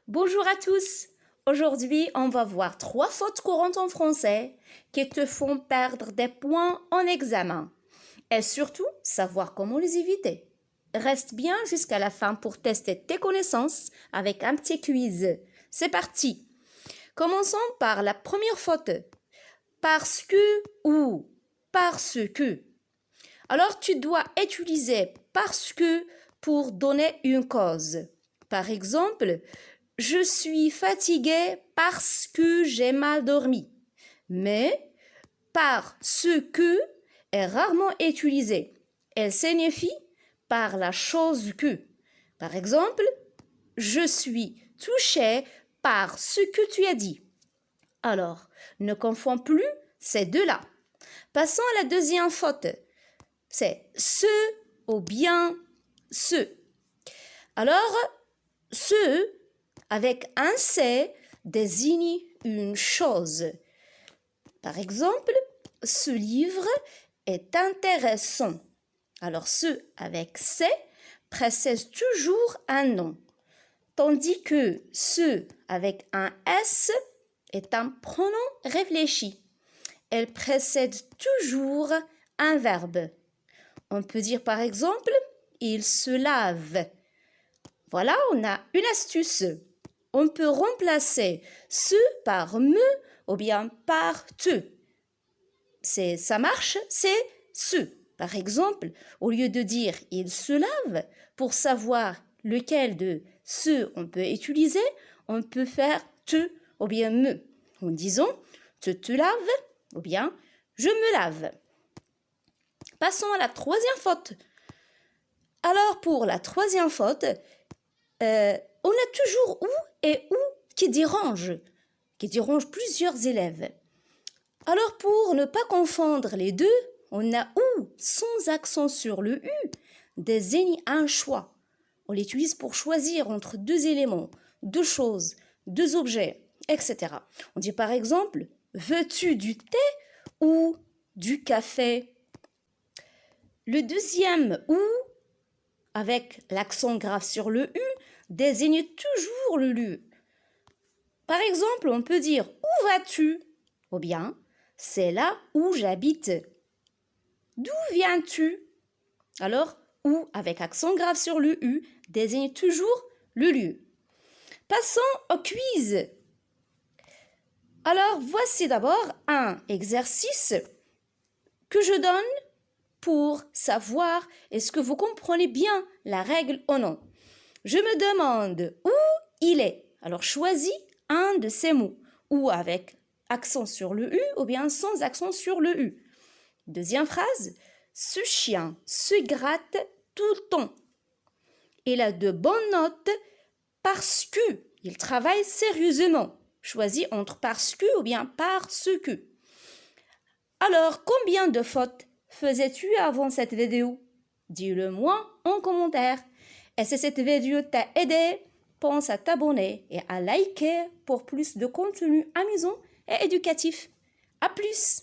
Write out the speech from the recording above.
Bonjour à tous. Aujourd'hui, on va voir 3 fautes courantes en français qui te font perdre des points en examen. Et surtout, savoir comment les éviter. Reste bien jusqu'à la fin pour tester tes connaissances avec un petit quiz. C'est parti. Commençons par la première faute. Parce que ou parce que. Alors, tu dois utiliser parce que pour donner une cause. Par exemple, je suis fatiguée parce que j'ai mal dormi. Mais parce que est rarement utilisée. Elle signifie par la chose que. Par exemple, je suis touchée par ce que tu as dit. Alors, ne confonds plus ces deux-là. Passons à la deuxième faute. C'est ce ou bien ce. Alors, ce avec un C désigne une chose. Par exemple, ce livre est intéressant. Alors, ce avec C précède toujours un nom, tandis que ce avec un S est un pronom réfléchi. Elle précède toujours un verbe. On peut dire par exemple, il se lave. Voilà, on a une astuce. On peut remplacer ce par me ou bien par te. Ça marche, c'est ce. Par exemple, au lieu de dire il se lave, pour savoir lequel de ce on peut utiliser, on peut faire te ou bien me. En disant te laves ou bien je me lave. Passons à la troisième faute. Alors pour la troisième faute, on a toujours ou et ou qui dérange plusieurs élèves. Alors pour ne pas confondre les deux, on a ou sans accent sur le U désigne un choix. On l'utilise pour choisir entre deux éléments, deux choses, deux objets, etc. On dit par exemple, veux-tu du thé ou du café? Le deuxième ou avec l'accent grave sur le U désigne toujours le lieu. Par exemple, on peut dire où vas-tu? Ou bien c'est là où j'habite. D'où viens-tu? Alors, ou avec accent grave sur le U désigne toujours le lieu. Passons au quiz. Alors, voici d'abord un exercice que je donne pour savoir est-ce que vous comprenez bien la règle ou non. Je me demande où il est. Alors, choisis un de ces mots, ou avec accent sur le U ou bien sans accent sur le U. Deuxième phrase, ce chien se gratte tout le temps. Il a de bonnes notes parce que il travaille sérieusement. Choisis entre parce que ou bien parce que. Alors, combien de fautes faisais-tu avant cette vidéo? Dis-le moi en commentaire. Et si cette vidéo t'a aidé, pense à t'abonner et à liker pour plus de contenu amusant et éducatif. À plus!